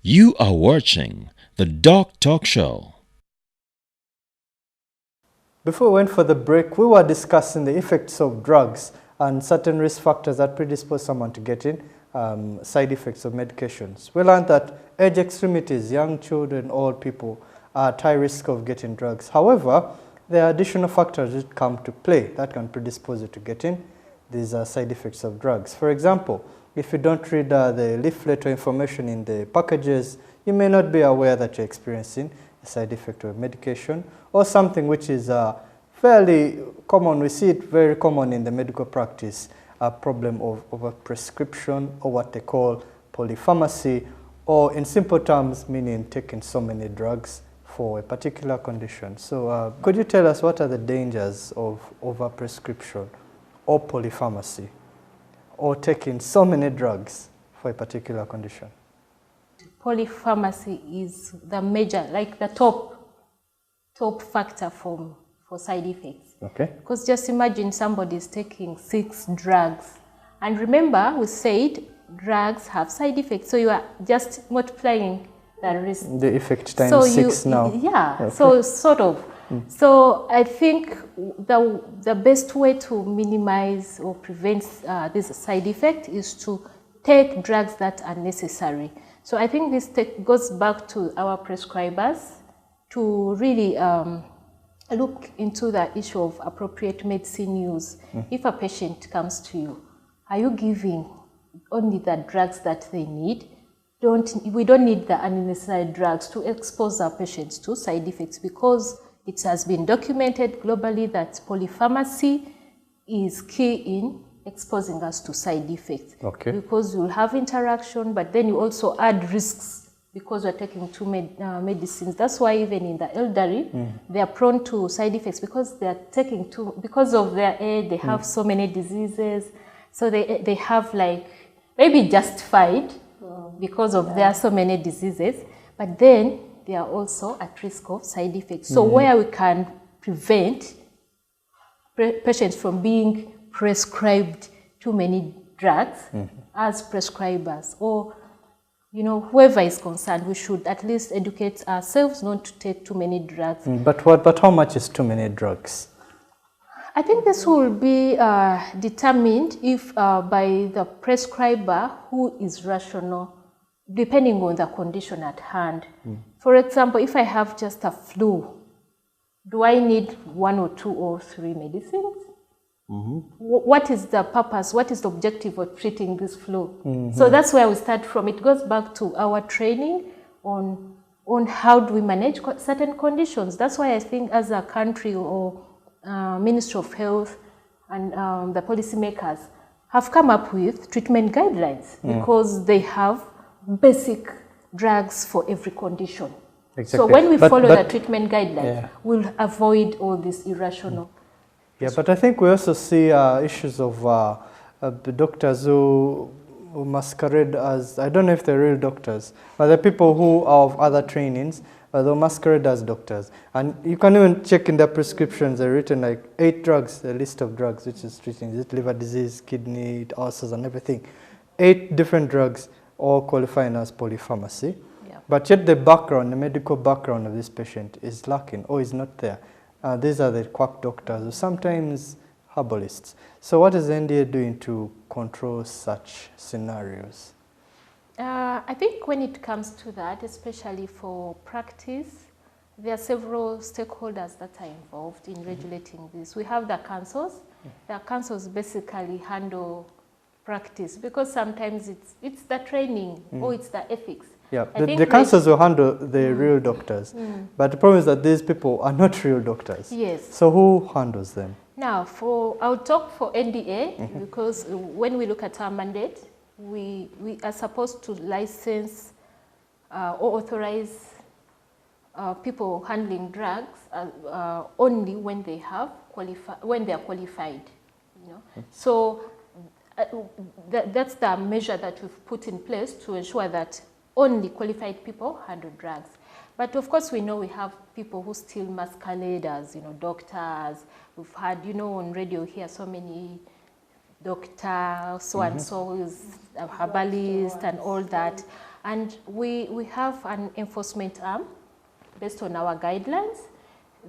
You are watching the Doctalk show. Before we went for the break, we were discussing the effects of drugs and certain risk factors that predispose someone to getting side effects of medications. We learned that age extremities, young children, old people are at high risk of getting drugs. However, there are additional factors that come to play that can predispose you to getting these side effects of drugs. For example, if you don't read the leaflet or information in the packages, you may not be aware that you're experiencing a side effect of medication or something which is fairly common. We see it very common in the medical practice, a problem of overprescription, or what they call polypharmacy, or in simple terms, meaning taking so many drugs for a particular condition. So could you tell us what are the dangers of overprescription or polypharmacy, or taking so many drugs for a particular condition? Polypharmacy is the major, like the top factor for side effects. Okay. Because just imagine somebody is taking 6 drugs. And remember, we said drugs have side effects. So you are just multiplying the risk. The effect times 6 now. Yeah, okay. So sort of. So I think the best way to minimize or prevent this side effect is to take drugs that are necessary. So I think this goes back to our prescribers to really look into the issue of appropriate medicine use. If a patient comes to you, are you giving only the drugs that they need? We don't need the unnecessary drugs to expose our patients to side effects, because it has been documented globally that polypharmacy is key in exposing us to side effects. Okay. Because you'll have interaction, but then you also add risks because we're taking too many medicines. That's why even in the elderly, they are prone to side effects because they are taking because of their age, they have so many diseases. So they have, like, maybe justified because of there are so many diseases, but then they are also at risk of side effects. So where we can prevent patients from being prescribed too many drugs as prescribers, or whoever is concerned, we should at least educate ourselves not to take too many drugs. But how much is too many drugs? I think this will be determined if by the prescriber, who is rational, depending on the condition at hand. For example, if I have just a flu, do I need 1 or 2 or 3 medicines? What is the purpose? What is the objective of treating this flu? So that's where we start from. It goes back to our training on how do we manage certain conditions. That's why I think as a country, or Ministry of Health and the policymakers have come up with treatment guidelines, because they have basic drugs for every condition. Exactly. So when we follow the treatment guidelines, we'll avoid all this irrational. Yeah, but I think we also see issues of the doctors who masquerade as, I don't know if they're real doctors, but they're people who are of other trainings, but they'll masquerade as doctors. And you can even check in their prescriptions, they're written like 8 drugs, a list of drugs, which is treating liver disease, kidney, ulcers, and everything. 8 different drugs, all qualifying as polypharmacy. Yeah. But yet the background, the medical background of this patient is lacking or is not there. These are the quack doctors, or sometimes herbalists. So what is the NDA doing to control such scenarios? I think when it comes to that, especially for practice, there are several stakeholders that are involved in regulating this. We have the councils. The councils basically handle practice, because sometimes it's the training or it's the ethics. Yeah, the councils will handle the real doctors, but the problem is that these people are not real doctors. Yes. So who handles them? Now, I'll talk for NDA, because when we look at our mandate, we are supposed to license or authorize people handling drugs only when they are qualified. So that's the measure that we've put in place to ensure that only qualified people handle drugs. But of course, we know we have people who still masquerade as, doctors. We've had, on radio here, so many doctors, so and so is a herbalist and all that. And we have an enforcement arm based on our guidelines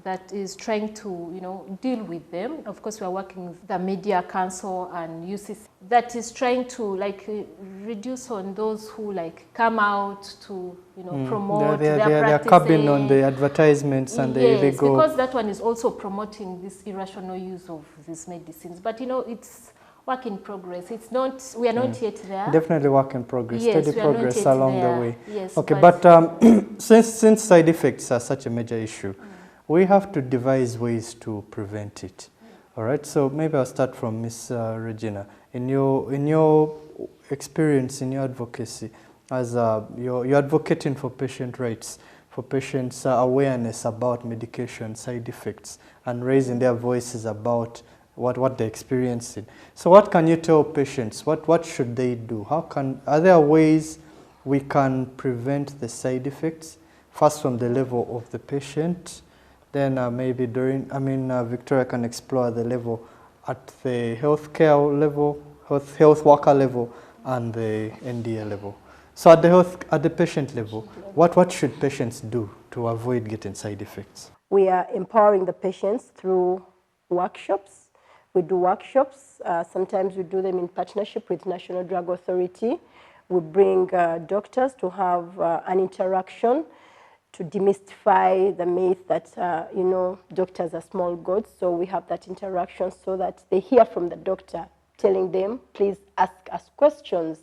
that is trying to, deal with them. Of course, we are working with the Media Council and UCC that is trying to reduce on those who come out to, promote their practices. They're cabbing on the advertisements and the illegal. Yes, because that one is also promoting this irrational use of these medicines. But it's work in progress. It's not, we are not yet there. Definitely work in progress, yes, steady progress along the way. Yes, okay, but since side effects are such a major issue, we have to devise ways to prevent it. All right, so maybe I'll start from Ms. Regina. In your experience, in your advocacy, as you're advocating for patient rights, for patients' awareness about medication side effects, and raising their voices about what they're experiencing. So what can you tell patients? What should they do? Are there ways we can prevent the side effects? First from the level of the patient, then maybe Victoria can explore the level at the healthcare level, health worker level, and the NDA level. So at the patient level, what should patients do to avoid getting side effects? We are empowering the patients through workshops. We do workshops. Sometimes we do them in partnership with National Drug Authority. We bring doctors to have an interaction to demystify the myth that, doctors are small gods. So we have that interaction so that they hear from the doctor telling them, please ask us questions.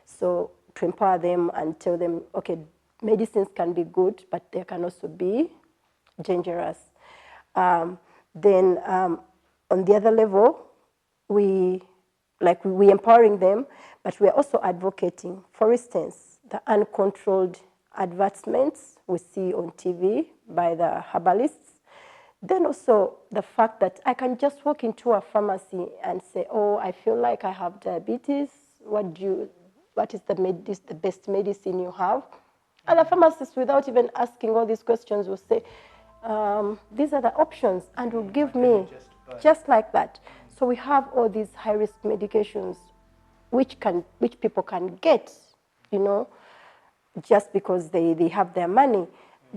So to empower them and tell them, okay, medicines can be good, but they can also be dangerous. Then on the other level, we empowering them, but we're also advocating. For instance, the uncontrolled advertisements we see on TV by the herbalists. Then also the fact that I can just walk into a pharmacy and say, oh, I feel like I have diabetes. What is the best medicine you have? And the pharmacist, without even asking all these questions, will say, these are the options, and will give me just like that. So we have all these high-risk medications which people can get, just because they have their money.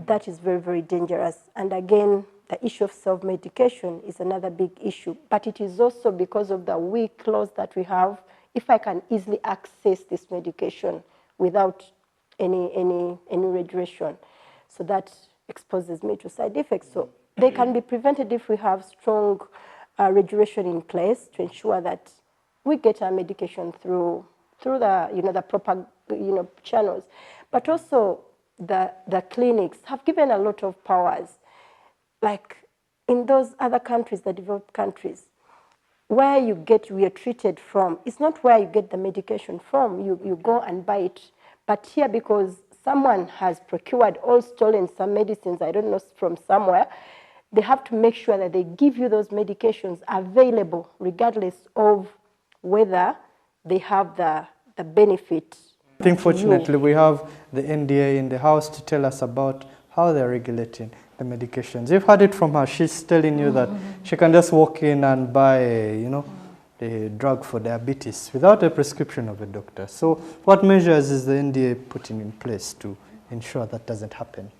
That is very, very dangerous. And again, the issue of self-medication is another big issue. But it is also because of the weak laws that we have. If I can easily access this medication without any regulation, so that exposes me to side effects. So they can be prevented if we have strong regulation in place to ensure that we get our medication through the the proper channels. But also the clinics have given a lot of powers, like in those other countries, the developed countries, where we are treated from. It's not where you get the medication from. You go and buy it. But here, because someone has procured or stolen some medicines, I don't know, from somewhere, they have to make sure that they give you those medications available, regardless of whether they have the benefit. I think fortunately we have the NDA in the house to tell us about how they're regulating the medications. You've heard it from her. She's telling you that she can just walk in and buy, a drug for diabetes without a prescription of a doctor. So what measures is the NDA putting in place to ensure that doesn't happen?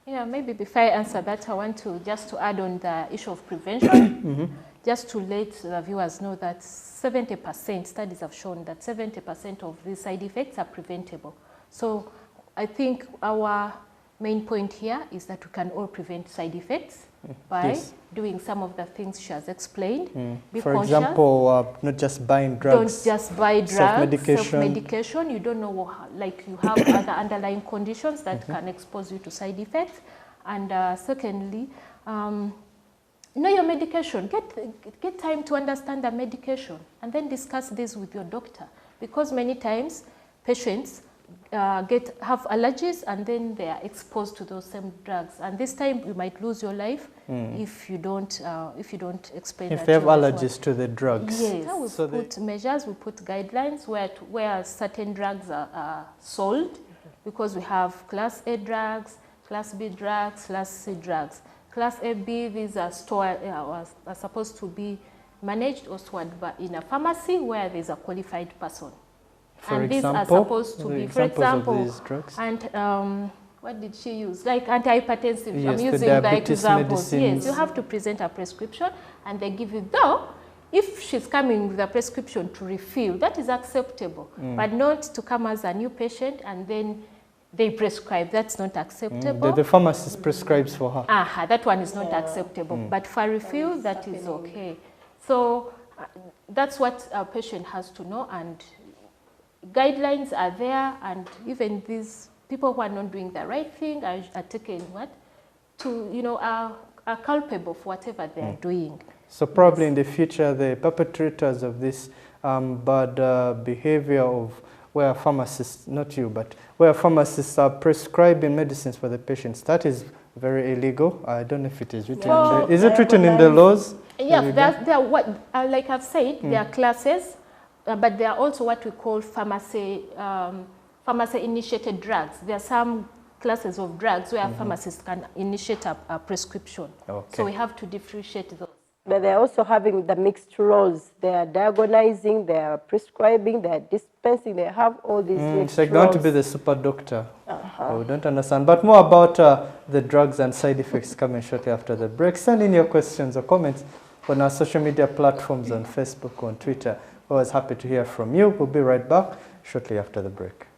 Yeah, maybe before I answer that, I want to add on the issue of prevention, just to let the viewers know that 70%, studies have shown that 70% of these side effects are preventable. So I think our main point here is that we can all prevent side effects by doing some of the things she has explained. Be For conscious. Example, not just buying drugs. Don't just buy drugs, self-medication. You don't know, you have other underlying conditions that can expose you to side effects. And secondly, know your medication. Get time to understand the medication and then discuss this with your doctor. Because many times patients have allergies and then they are exposed to those same drugs. And this time you might lose your life if you don't explain that. If they have allergies to the drugs. Yes. We put measures, we put guidelines where certain drugs are sold, because we have Class A drugs, Class B drugs, Class C drugs. Class A, B, these are are supposed to be managed or stored in a pharmacy where there's a qualified person. For and example, these are supposed to the be, for examples of example, these drugs? and what did she use? Like antihypertensive. Yes, I'm the using diabetes the examples. medicines. Yes, you have to present a prescription, and they give you, though, if she's coming with a prescription to refill, that is acceptable, but not to come as a new patient and then they prescribe. That's not acceptable. The pharmacist prescribes for her. That one is not acceptable, but for refill, that is okay. So that's what a patient has to know, and guidelines are there, and even these people who are not doing the right thing are taken are culpable for whatever they are doing. So probably in the future, the perpetrators of this bad behavior of where pharmacists, not you, but where pharmacists are prescribing medicines for the patients, that is very illegal. I don't know if it is written. Is it written in the laws? Yeah, there are what, like I've said, there are classes, but there are also what we call pharmacy-initiated drugs. There are some classes of drugs where pharmacists can initiate a prescription. Okay. So we have to differentiate those. But they're also having the mixed roles. They are diagnosing, they are prescribing, they are dispensing, they have all these mixed It's like roles. going to be the super doctor. We don't understand. But more about the drugs and side effects coming shortly after the break. Send in your questions or comments on our social media platforms on Facebook, on Twitter. Always happy to hear from you. We'll be right back shortly after the break.